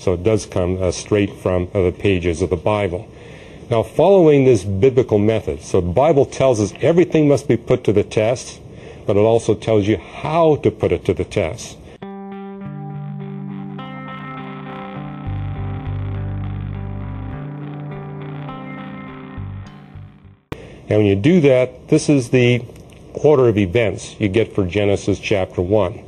So it does come straight from the pages of the Bible. Now, following this biblical method, so the Bible tells us everything must be put to the test, but it also tells you how to put it to the test. And when you do that, this is the order of events you get for Genesis chapter 1.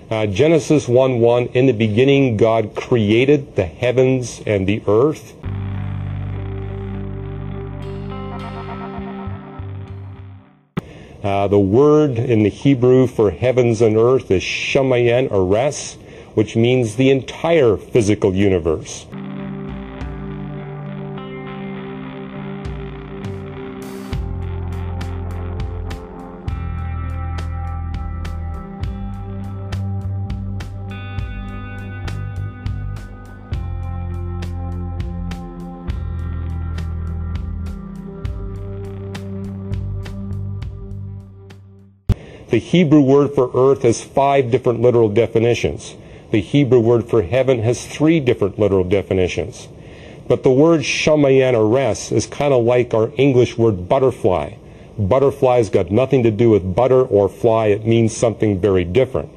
Genesis 1:1, in the beginning God created the heavens and the earth. The word in the Hebrew for heavens and earth is shamayan or res, which means the entire physical universe. The Hebrew word for earth has 5 different literal definitions. The Hebrew word for heaven has 3 different literal definitions. But the word shamayan or res is kind of like our English word butterfly. Butterfly's got nothing to do with butter or fly. It means something very different.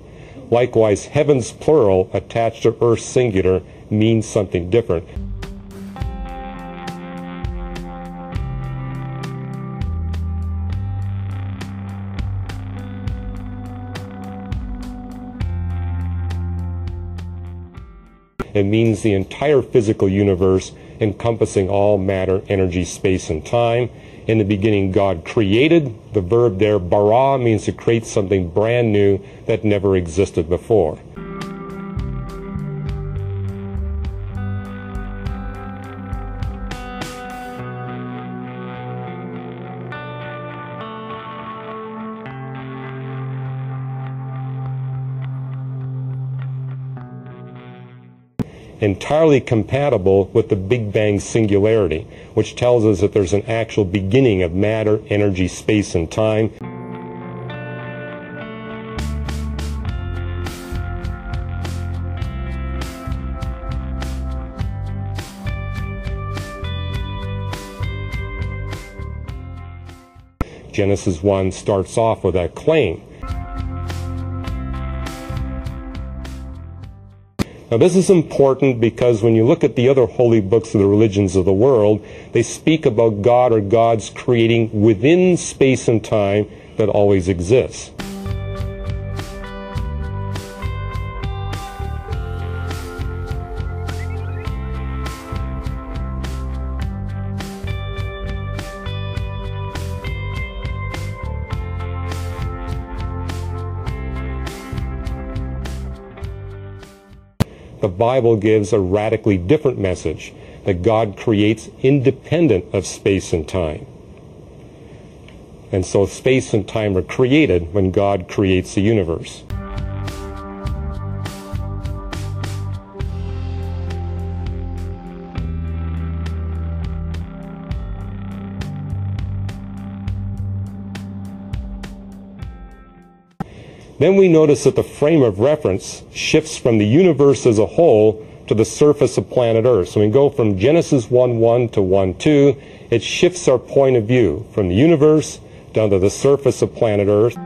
Likewise, heavens plural attached to earth singular means something different. It means the entire physical universe encompassing all matter, energy, space, and time. In the beginning, God created. The verb there, bara, means to create something brand new that never existed before. Entirely compatible with the Big Bang singularity, which tells us that there's an actual beginning of matter, energy, space, and time. Genesis 1 starts off with that claim. Now this is important because when you look at the other holy books of the religions of the world, they speak about God or gods creating within space and time that always exists. The Bible gives a radically different message, that God creates independent of space and time. And so space and time are created when God creates the universe. Then we notice that the frame of reference shifts from the universe as a whole to the surface of planet Earth. So we go from Genesis 1:1 to 1:2. It shifts our point of view from the universe down to the surface of planet Earth.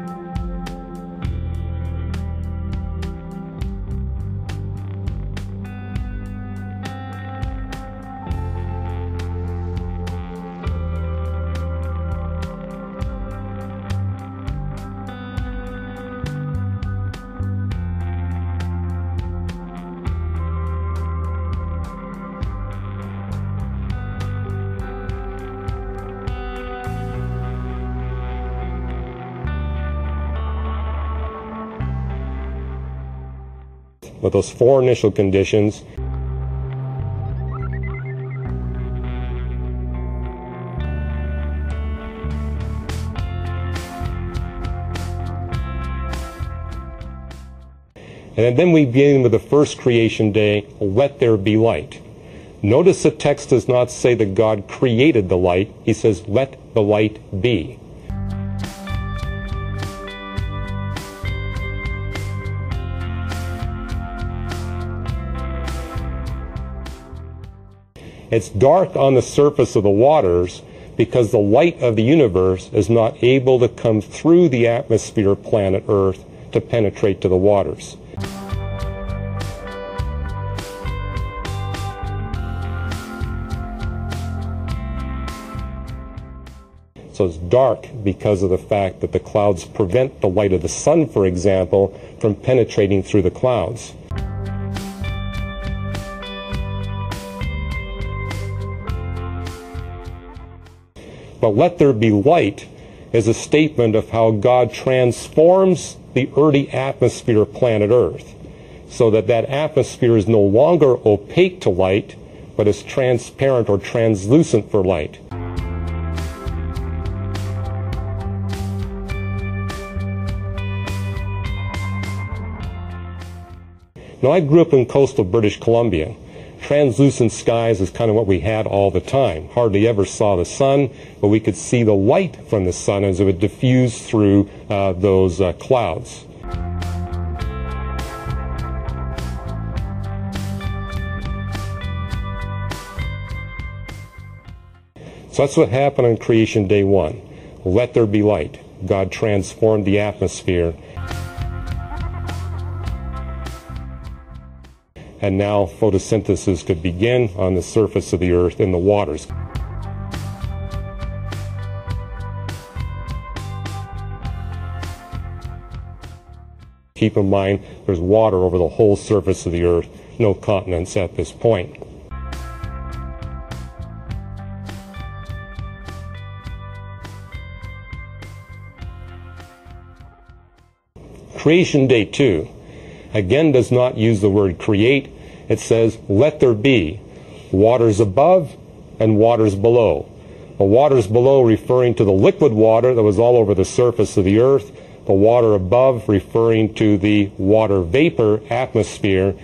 With those 4 initial conditions. And then we begin with the first creation day, let there be light. Notice the text does not say that God created the light. He says, let the light be. It's dark on the surface of the waters because the light of the universe is not able to come through the atmosphere of planet Earth to penetrate to the waters. So it's dark because of the fact that the clouds prevent the light of the sun, for example, from penetrating through the clouds. But let there be light is a statement of how God transforms the earthy atmosphere of planet Earth so that that atmosphere is no longer opaque to light, but is transparent or translucent for light. Now, I grew up in coastal British Columbia. Translucent skies is kind of what we had all the time. Hardly ever saw the sun, but we could see the light from the sun as it would diffuse through those clouds. So that's what happened on creation day 1. Let there be light. God transformed the atmosphere. And now photosynthesis could begin on the surface of the earth in the waters. Keep in mind, there's water over the whole surface of the earth, no continents at this point. Creation day 2. Again, does not use the word create. It says, let there be waters above and waters below. The waters below referring to the liquid water that was all over the surface of the earth. The water above referring to the water vapor atmosphere.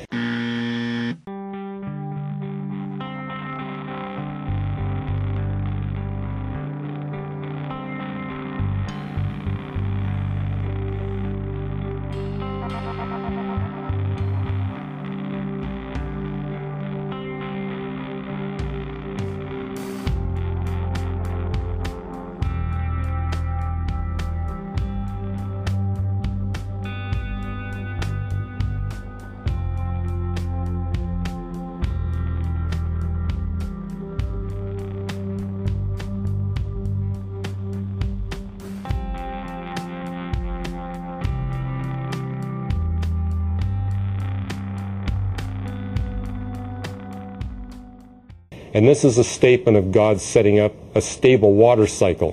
And this is a statement of God setting up a stable water cycle,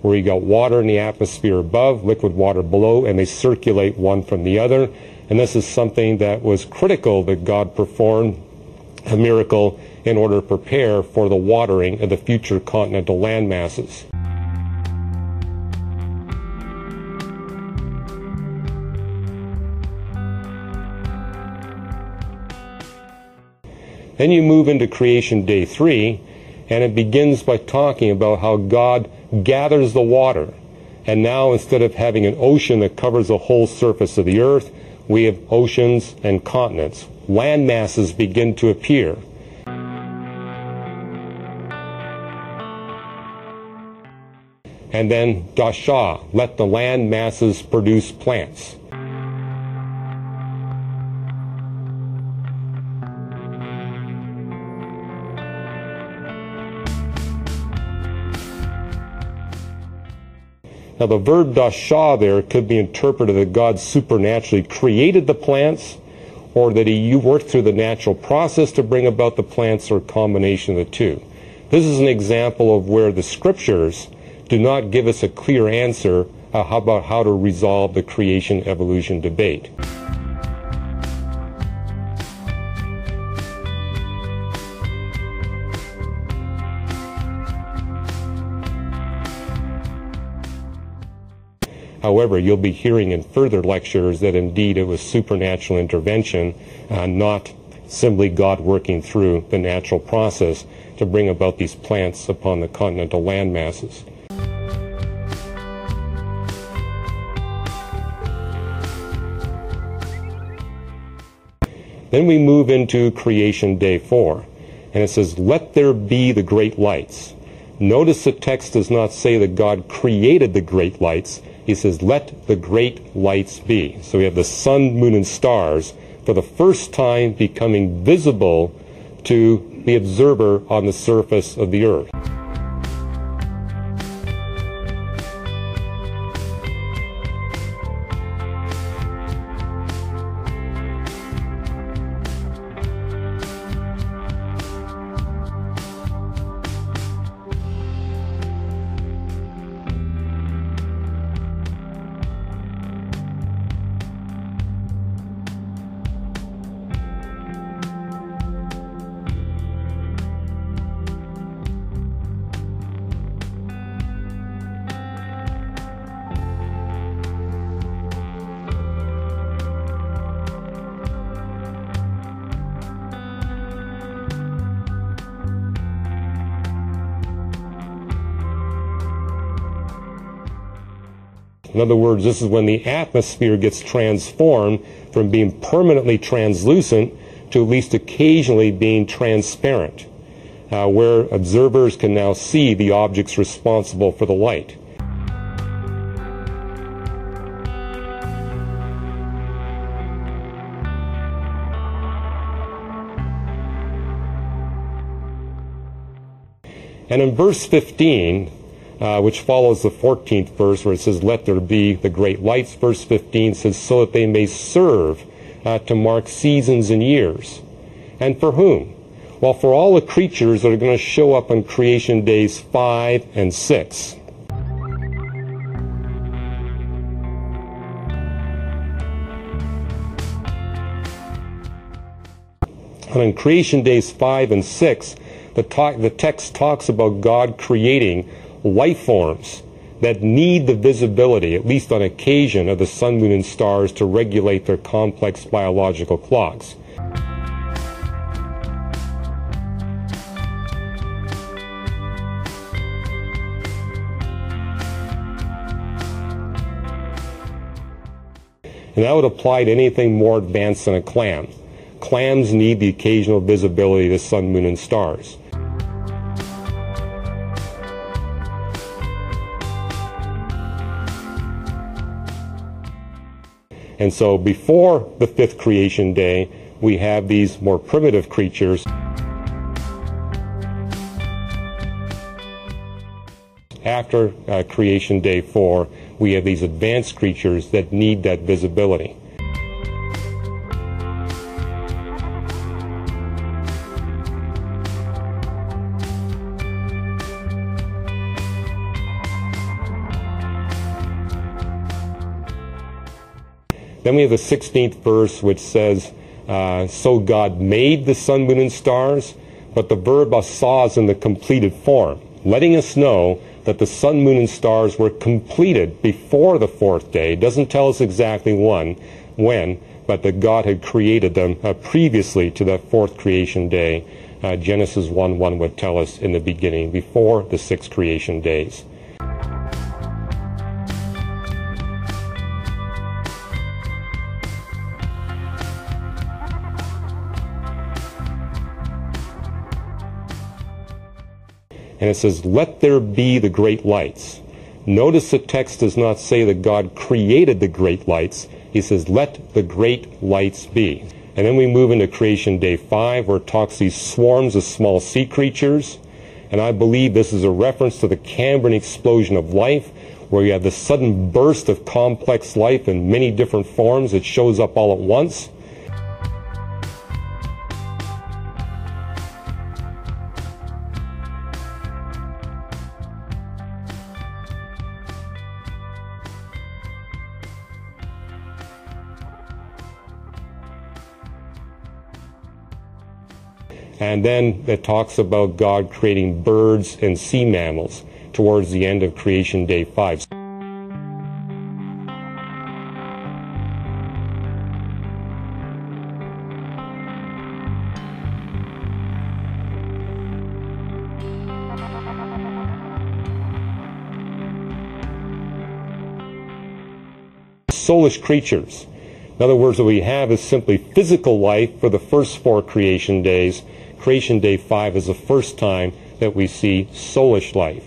where you got water in the atmosphere above, liquid water below, and they circulate one from the other. And this is something that was critical that God performed, a miracle, in order to prepare for the watering of the future continental land masses. Then you move into creation day 3, and it begins by talking about how God gathers the water. And now, instead of having an ocean that covers the whole surface of the earth, we have oceans and continents. Land masses begin to appear. And then dasha, let the land masses produce plants. Now the verb dasha there could be interpreted that God supernaturally created the plants, or that He worked through the natural process to bring about the plants, or a combination of the two. This is an example of where the scriptures do not give us a clear answer about how to resolve the creation-evolution debate. However, you'll be hearing in further lectures that indeed it was supernatural intervention, not simply God working through the natural process to bring about these plants upon the continental land masses. Then we move into creation day 4. and it says, "Let there be the great lights." Notice the text does not say that God created the great lights. He says, "Let the great lights be." So we have the sun, moon, and stars for the first time becoming visible to the observer on the surface of the earth. In other words, this is when the atmosphere gets transformed from being permanently translucent to at least occasionally being transparent, where observers can now see the objects responsible for the light. And in verse 15, which follows the 14th verse where it says, "Let there be the great lights," verse 15 says, "So that they may serve to mark seasons and years." And for whom? Well, for all the creatures that are going to show up on creation days 5 and 6. And on creation days 5 and 6, the text talks about God creating life forms that need the visibility, at least on occasion, of the sun, moon, and stars to regulate their complex biological clocks. And that would apply to anything more advanced than a clam. Clams need the occasional visibility of the sun, moon, and stars. And so before the 5th creation day, we have these more primitive creatures. After creation day 4, we have these advanced creatures that need that visibility. Then we have the 16th verse, which says, "So God made the sun, moon, and stars," but the verb "saw" is in the completed form, letting us know that the sun, moon, and stars were completed before the 4th day. It doesn't tell us exactly when, but that God had created them previously to that 4th creation day. Genesis 1:1 would tell us in the beginning, before the 6 creation days. And it says, "Let there be the great lights." Notice the text does not say that God created the great lights. He says, "Let the great lights be." And then we move into creation day 5, where it talks these swarms of small sea creatures. And I believe this is a reference to the Cambrian explosion of life, where you have the sudden burst of complex life in many different forms. It shows up all at once. And then it talks about God creating birds and sea mammals towards the end of creation day 5. Soulish creatures. In other words, what we have is simply physical life for the first 4 creation days, Creation Day 5 is the first time that we see soulish life.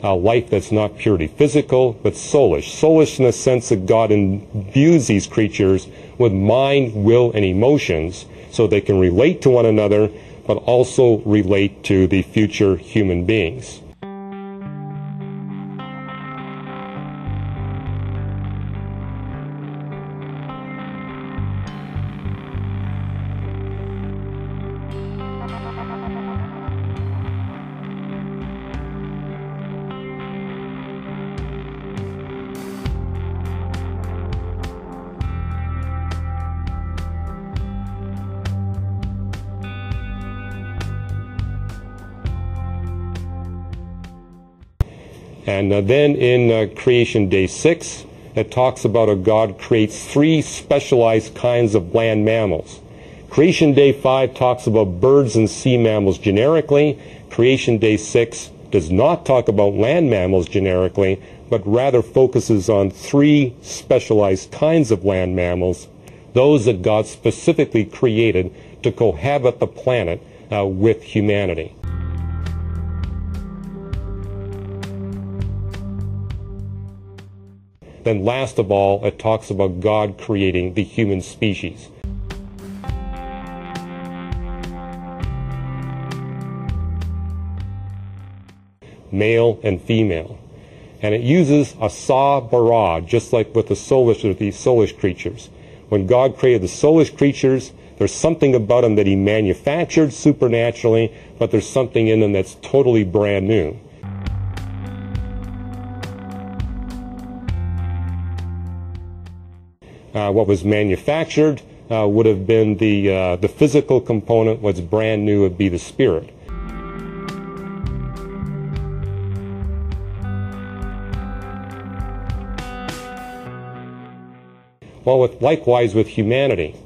A life that's not purely physical, but soulish. Soulish in the sense that God imbues these creatures with mind, will, and emotions so they can relate to one another, but also relate to the future human beings. And then in Creation Day 6, it talks about how God creates 3 specialized kinds of land mammals. Creation Day 5 talks about birds and sea mammals generically. Creation Day 6 does not talk about land mammals generically, but rather focuses on 3 specialized kinds of land mammals, those that God specifically created to cohabit the planet with humanity. Then last of all, it talks about God creating the human species. Male and female. And it uses asa bara, just like with the soulish or these soulish creatures. When God created the soulish creatures, there's something about them that he manufactured supernaturally, but there's something in them that's totally brand new. What was manufactured would have been the physical component. What's brand new would be the spirit. Well, likewise with humanity.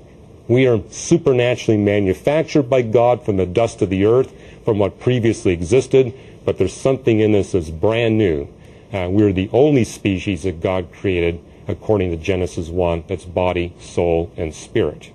We are supernaturally manufactured by God from the dust of the earth, from what previously existed, but there's something in us that's brand new. We're the only species that God created, according to Genesis 1, that's body, soul, and spirit.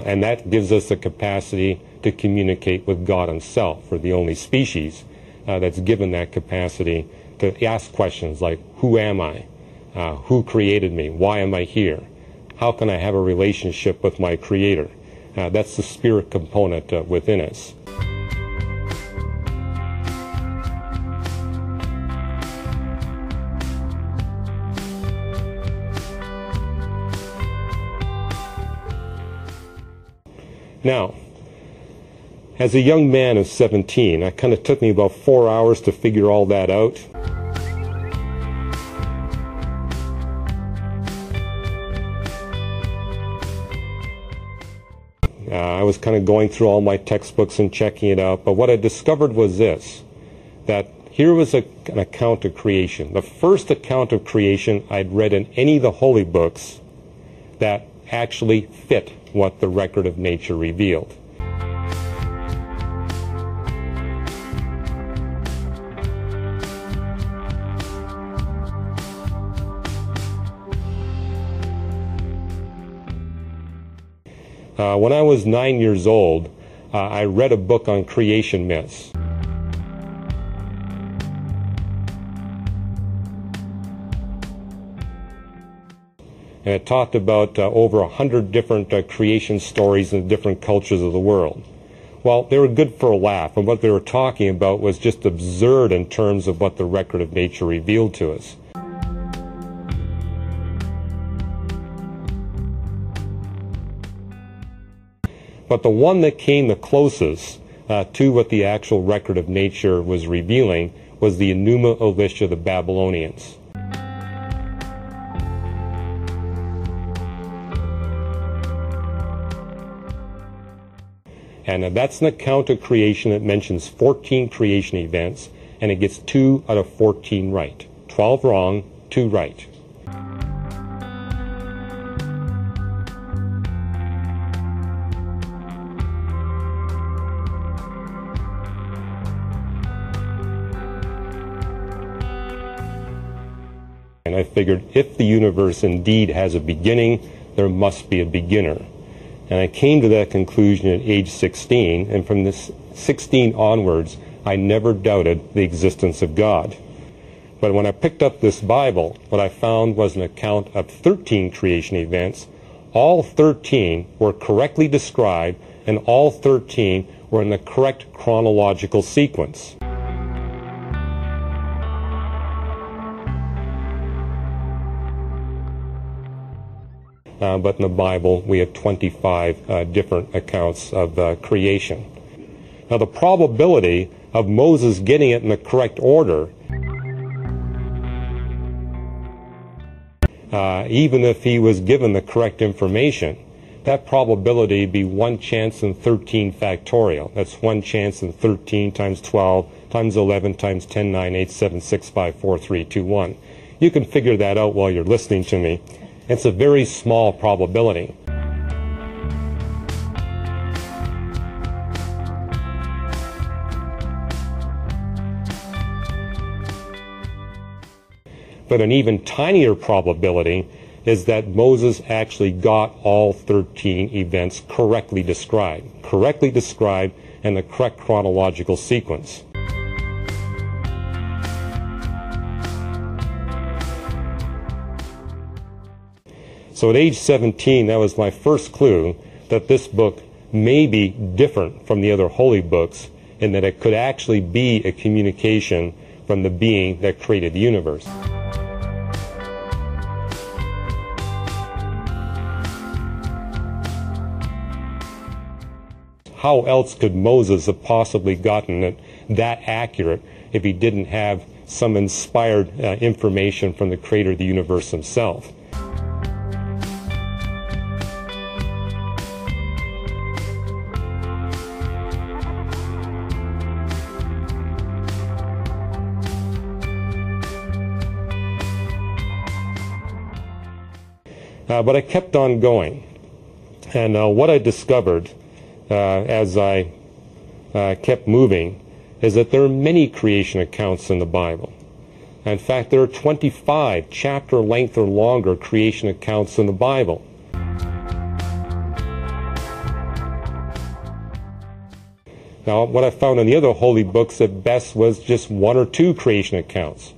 And that gives us the capacity to communicate with God himself. We're the only species that's given that capacity to ask questions like, who am I? Who created me? Why am I here? How can I have a relationship with my Creator? That's the spirit component within us. Now, as a young man of 17, it kind of took me about 4 hours to figure all that out. I was kind of going through all my textbooks and checking it out, but what I discovered was this, that here was an account of creation. The first account of creation I'd read in any of the holy books that actually fit what the record of nature revealed. When I was 9 years old, I read a book on creation myths. And it talked about over 100 different creation stories in different cultures of the world. Well, they were good for a laugh, and what they were talking about was just absurd in terms of what the record of nature revealed to us. But the one that came the closest to what the actual record of nature was revealing was the Enuma Elish of the Babylonians. And that's an account of creation that mentions 14 creation events, and it gets 2 out of 14 right. 12 wrong, 2 right. And I figured if the universe indeed has a beginning, there must be a beginner. And I came to that conclusion at age 16, and from this 16 onwards, I never doubted the existence of God. But when I picked up this Bible, what I found was an account of 13 creation events. All 13 were correctly described, and all 13 were in the correct chronological sequence. But in the Bible, we have 25 different accounts of creation. Now, the probability of Moses getting it in the correct order, even if he was given the correct information, that probability would be 1 chance in 13 factorial. That's 1 chance in 13 times 12 times 11 times 10, 9, 8, 7, 6, 5, 4, 3, 2, 1. You can figure that out while you're listening to me. It's a very small probability. But an even tinier probability is that Moses actually got all 13 events correctly described in the correct chronological sequence. So at age 17, that was my first clue that this book may be different from the other holy books, and that it could actually be a communication from the being that created the universe. How else could Moses have possibly gotten it that accurate if he didn't have some inspired information from the creator of the universe himself? But I kept on going, and what I discovered as I kept moving is that there are many creation accounts in the Bible. In fact, there are 25 chapter length or longer creation accounts in the Bible. Now, what I found in the other holy books at best was just 1 or 2 creation accounts.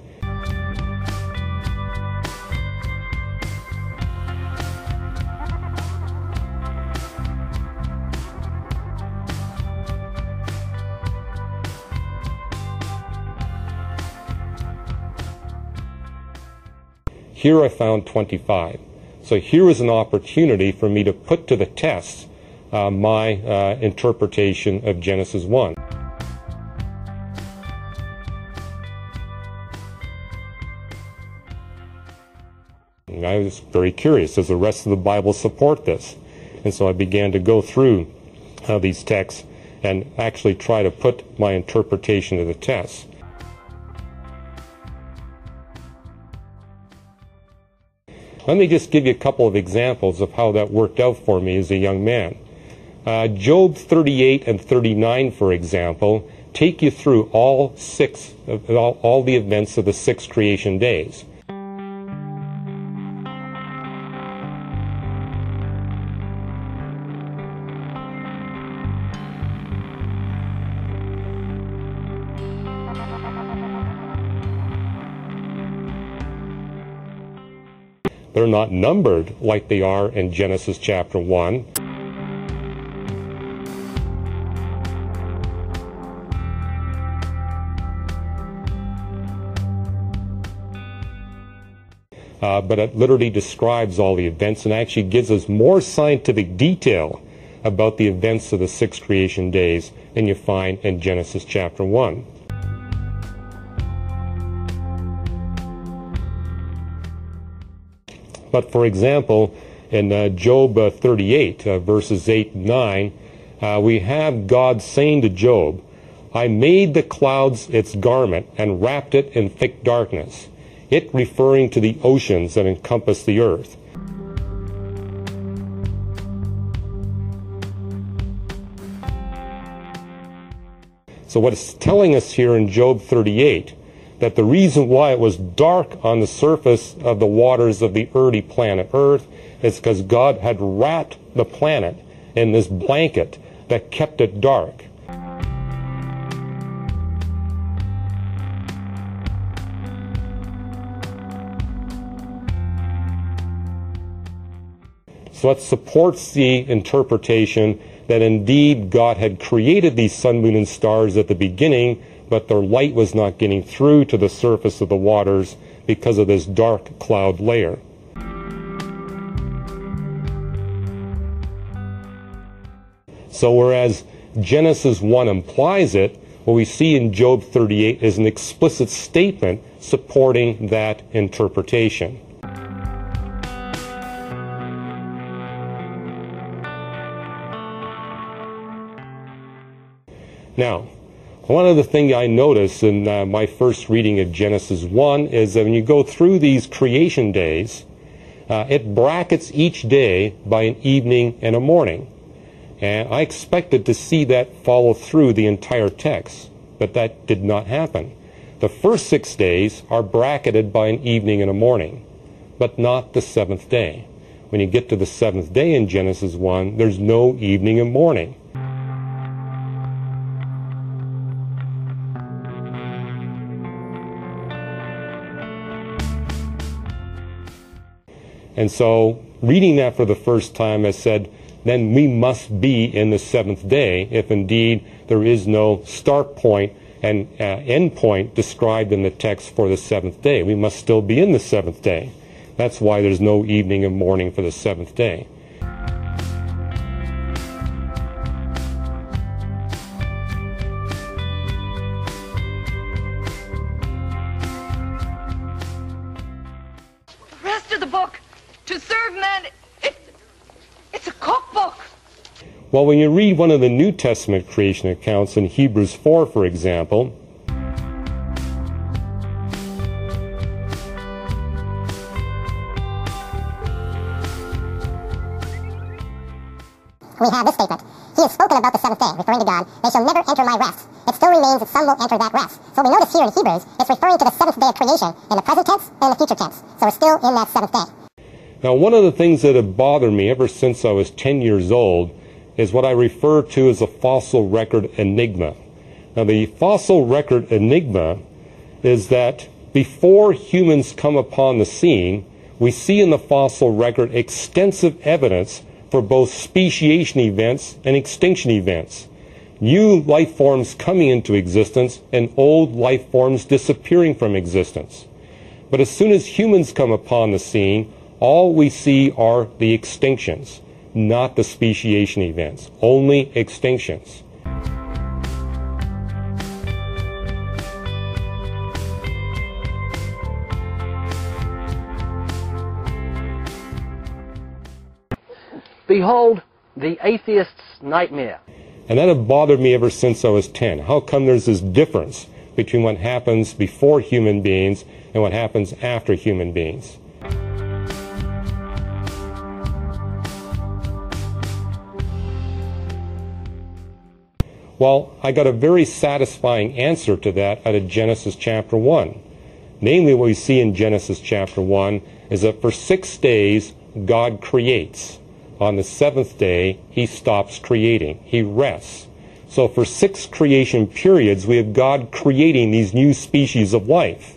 Here I found 25. So here was an opportunity for me to put to the test my interpretation of Genesis 1. And I was very curious, does the rest of the Bible support this? And so I began to go through these texts and actually try to put my interpretation to the test. Let me just give you a couple of examples of how that worked out for me as a young man. Job 38 and 39, for example, take you through all the events of the 6 creation days. They're not numbered like they are in Genesis chapter 1. But it literally describes all the events and actually gives us more scientific detail about the events of the 6 creation days than you find in Genesis chapter 1. But for example, in Job 38, verses 8 and 9, we have God saying to Job, I made the clouds its garment and wrapped it in thick darkness, it referring to the oceans that encompass the earth. So what it's telling us here in Job 38, that the reason why it was dark on the surface of the waters of the earthy planet Earth is because God had wrapped the planet in this blanket that kept it dark. So it supports the interpretation that indeed God had created these sun, moon, and stars at the beginning, but their light was not getting through to the surface of the waters because of this dark cloud layer. So whereas Genesis 1 implies it, what we see in Job 38 is an explicit statement supporting that interpretation. Now, one of the things I noticed in my first reading of Genesis 1 is that when you go through these creation days, it brackets each day by an evening and a morning. And I expected to see that follow through the entire text, but that did not happen. The first 6 days are bracketed by an evening and a morning, but not the seventh day. When you get to the seventh day in Genesis 1, there's no evening and morning. And so, reading that for the first time, I said, then we must be in the seventh day if indeed there is no start point and end point described in the text for the seventh day. We must still be in the seventh day. That's why there's no evening and morning for the seventh day. The rest of the book, to serve men, it's a cookbook. Well, when you read one of the New Testament creation accounts in Hebrews 4, for example, we have this statement. He has spoken about the seventh day, referring to God. They shall never enter my rest. It still remains that some will enter that rest. So we notice here in Hebrews, it's referring to the seventh day of creation in the present tense and the future tense. So we're still in that seventh day. Now, one of the things that have bothered me ever since I was 10 years old is what I refer to as a fossil record enigma. Now, the fossil record enigma is that before humans come upon the scene, we see in the fossil record extensive evidence for both speciation events and extinction events. New life forms coming into existence and old life forms disappearing from existence. But as soon as humans come upon the scene, all we see are the extinctions, not the speciation events, only extinctions. Behold, the atheist's nightmare. And that had bothered me ever since I was 10. How come there's this difference between what happens before human beings and what happens after human beings? Well, I got a very satisfying answer to that out of Genesis chapter 1. Namely, what we see in Genesis chapter 1 is that for 6 days, God creates. On the seventh day, he stops creating. He rests. So for 6 creation periods, we have God creating these new species of life.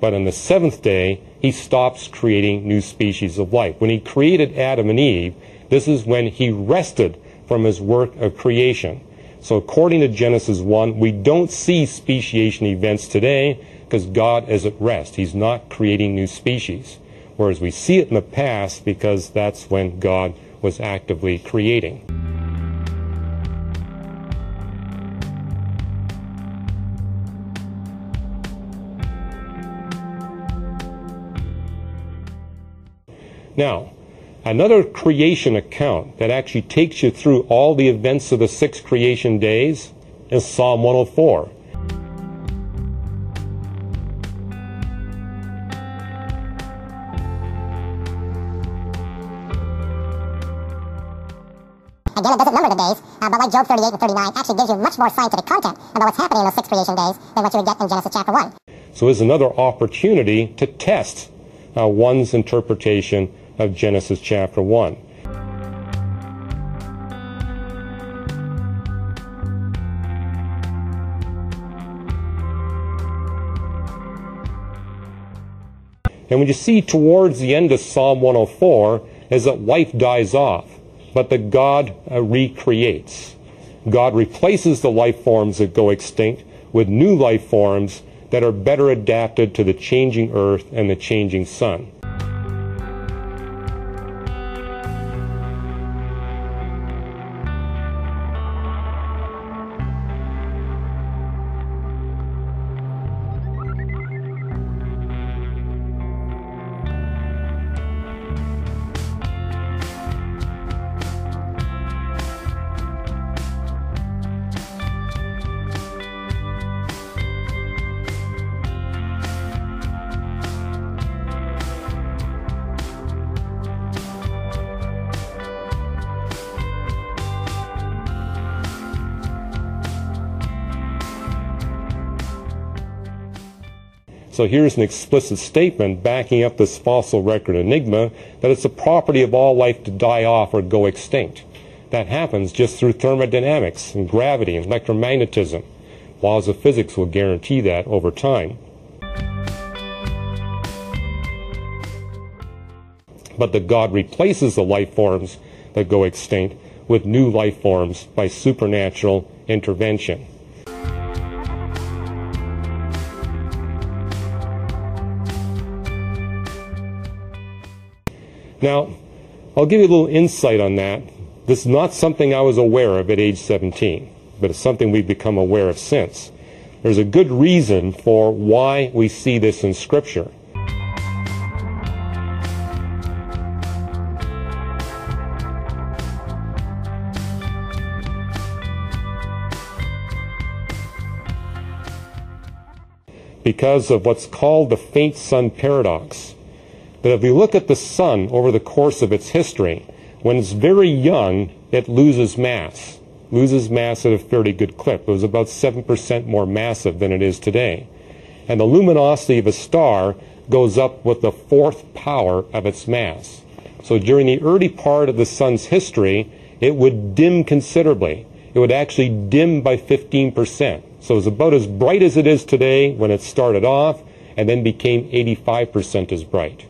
But on the seventh day, he stops creating new species of life. When he created Adam and Eve, this is when he rested from his work of creation. So according to Genesis 1, we don't see speciation events today because God is at rest. He's not creating new species. Whereas we see it in the past because that's when God was actively creating. Now, Another creation account that actually takes you through all the events of the 6 creation days is Psalm 104. Again, it doesn't number the days, but like Job 38 and 39, actually gives you much more scientific content about what's happening in those 6 creation days than what you would get in Genesis chapter 1. So it's another opportunity to test one's interpretation of Genesis chapter 1. And when you see towards the end of Psalm 104 is that life dies off, but that God recreates. God replaces the life forms that go extinct with new life forms that are better adapted to the changing earth and the changing sun. So here's an explicit statement backing up this fossil record enigma that it's the property of all life to die off or go extinct. That happens just through thermodynamics and gravity and electromagnetism. Laws of physics will guarantee that over time. But that God replaces the life forms that go extinct with new life forms by supernatural intervention. Now, I'll give you a little insight on that. This is not something I was aware of at age 17, but it's something we've become aware of since. There's a good reason for why we see this in Scripture. Because of what's called the faint sun paradox. That if we look at the sun over the course of its history, when it's very young, it loses mass at a fairly good clip. It was about 7% more massive than it is today. And the luminosity of a star goes up with the 4th power of its mass. So during the early part of the sun's history, it would dim considerably. It would actually dim by 15%. So it was about as bright as it is today when it started off, and then became 85% as bright.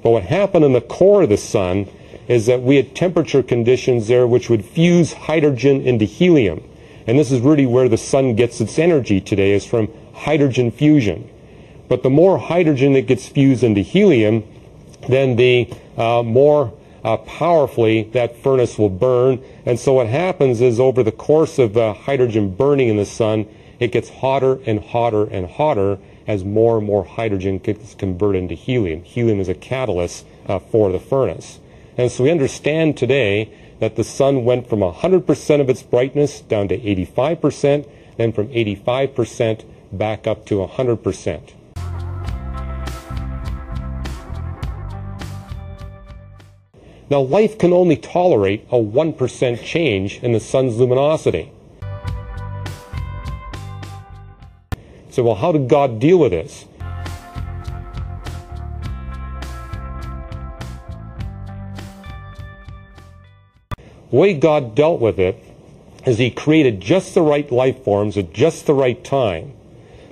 But what happened in the core of the sun is that we had temperature conditions there which would fuse hydrogen into helium. And this is really where the sun gets its energy today, is from hydrogen fusion. But the more hydrogen that gets fused into helium, then the more powerfully that furnace will burn. And so what happens is over the course of hydrogen burning in the sun, it gets hotter and hotter and hotter as more and more hydrogen gets converted into helium. Helium is a catalyst for the furnace. And so we understand today that the sun went from 100% of its brightness down to 85%, then from 85% back up to 100%. Now, life can only tolerate a 1% change in the sun's luminosity. So, well, how did God deal with this? The way God dealt with it is He created just the right life forms at just the right time.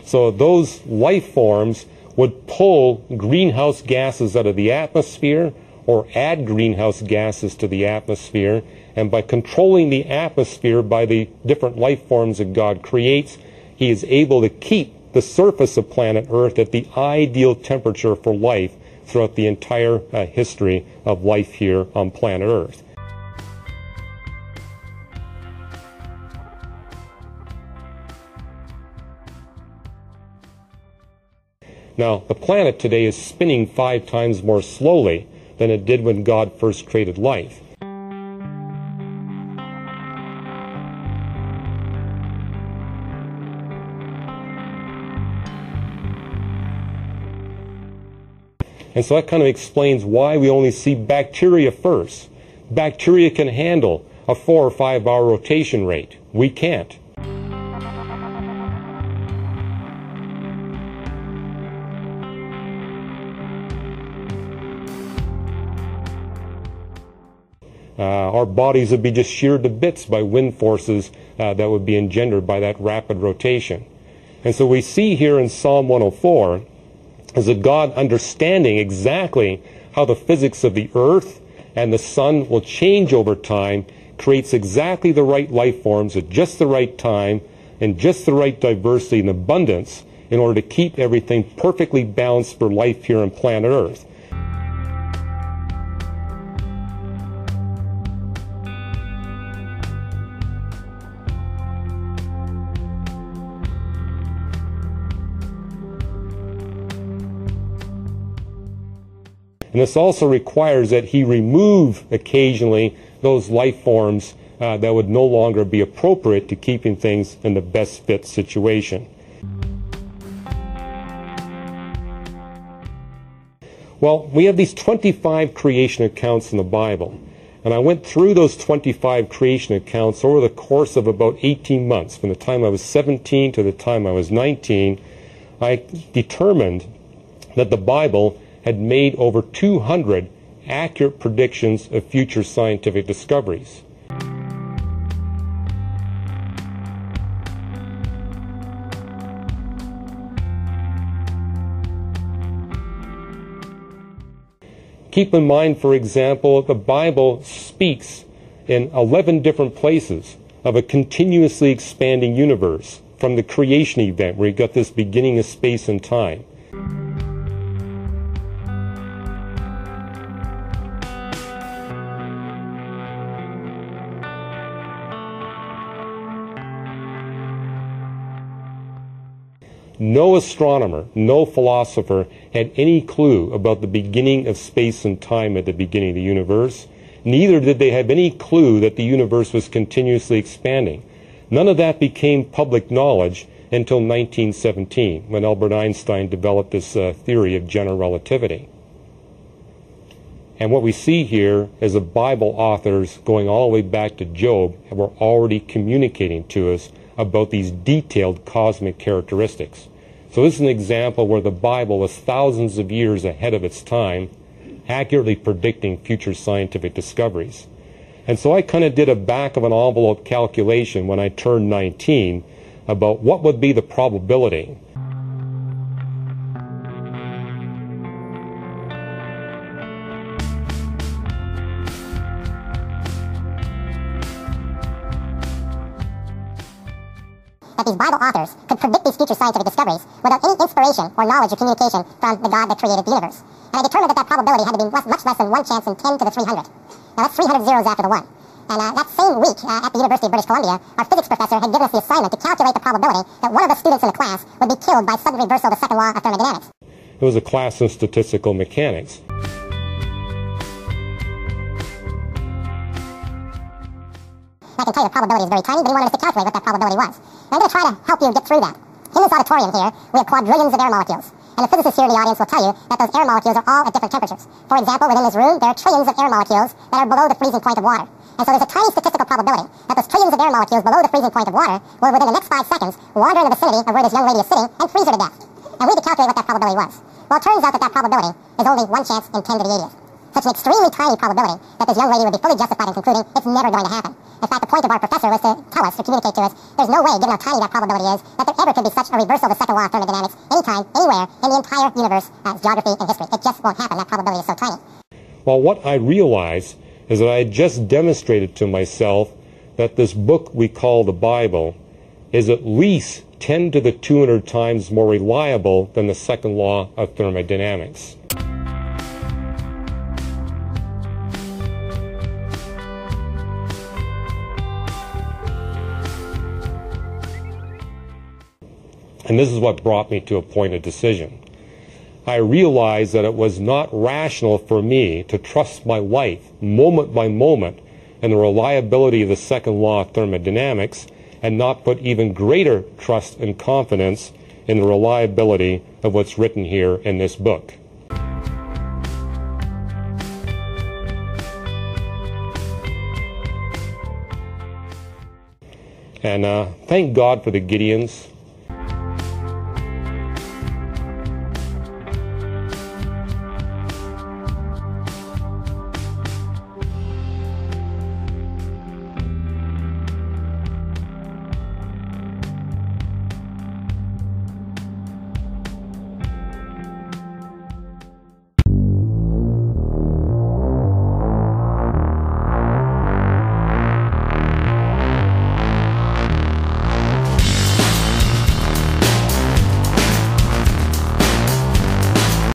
So those life forms would pull greenhouse gases out of the atmosphere or add greenhouse gases to the atmosphere. And by controlling the atmosphere by the different life forms that God creates, He is able to keep the surface of planet Earth at the ideal temperature for life throughout the entire history of life here on planet Earth. Now, the planet today is spinning 5 times more slowly than it did when God first created life. And so that kind of explains why we only see bacteria first. Bacteria can handle a 4 or 5 hour rotation rate. We can't. Our bodies would be just sheared to bits by wind forces that would be engendered by that rapid rotation. And so we see here in Psalm 104 is a God understanding exactly how the physics of the earth and the sun will change over time, creates exactly the right life forms at just the right time and just the right diversity and abundance in order to keep everything perfectly balanced for life here on planet Earth. And this also requires that he remove occasionally those life forms that would no longer be appropriate to keeping things in the best fit situation. Well, we have these 25 creation accounts in the Bible. And I went through those 25 creation accounts over the course of about 18 months. From the time I was 17 to the time I was 19, I determined that the Bible had made over 200 accurate predictions of future scientific discoveries. Keep in mind, for example, the Bible speaks in 11 different places of a continuously expanding universe from the creation event where you got this beginning of space and time. No astronomer, no philosopher had any clue about the beginning of space and time at the beginning of the universe. Neither did they have any clue that the universe was continuously expanding. None of that became public knowledge until 1917, when Albert Einstein developed this theory of general relativity. And what we see here is the Bible authors, going all the way back to Job, were already communicating to us about these detailed cosmic characteristics. So this is an example where the Bible was thousands of years ahead of its time, accurately predicting future scientific discoveries. And so I kind of did a back of an envelope calculation when I turned 19 about what would be the probability that these Bible authors could predict these future scientific discoveries without any inspiration or knowledge or communication from the God that created the universe. And I determined that that probability had to be much less than 1 chance in 10 to the 300. Now that's 300 zeros after the 1. And that same week at the University of British Columbia, our physics professor had given us the assignment to calculate the probability that one of the students in the class would be killed by sudden reversal of the second law of thermodynamics. It was a class in statistical mechanics. I can tell you the probability is very tiny, but he wanted us to calculate what that probability was. And I'm going to try to help you get through that. In this auditorium here, we have quadrillions of air molecules. And the physicists here in the audience will tell you that those air molecules are all at different temperatures. For example, within this room, there are trillions of air molecules that are below the freezing point of water. And so there's a tiny statistical probability that those trillions of air molecules below the freezing point of water will, within the next 5 seconds, wander in the vicinity of where this young lady is sitting and freeze her to death. And we had to calculate what that probability was. Well, it turns out that that probability is only 1 chance in 10 to the 80th. Such an extremely tiny probability that this young lady would be fully justified in concluding it's never going to happen. In fact, the point of our professor was to tell us, to communicate to us, there's no way, given how tiny that probability is, that there ever could be such a reversal of the second law of thermodynamics anytime, anywhere, in the entire universe, geography, and history. It just won't happen. That probability is so tiny. Well, what I realized is that I had just demonstrated to myself that this book we call the Bible is at least 10 to the 200 times more reliable than the second law of thermodynamics. And this is what brought me to a point of decision. I realized that it was not rational for me to trust my wife moment by moment in the reliability of the second law of thermodynamics and not put even greater trust and confidence in the reliability of what's written here in this book. And thank God for the Gideons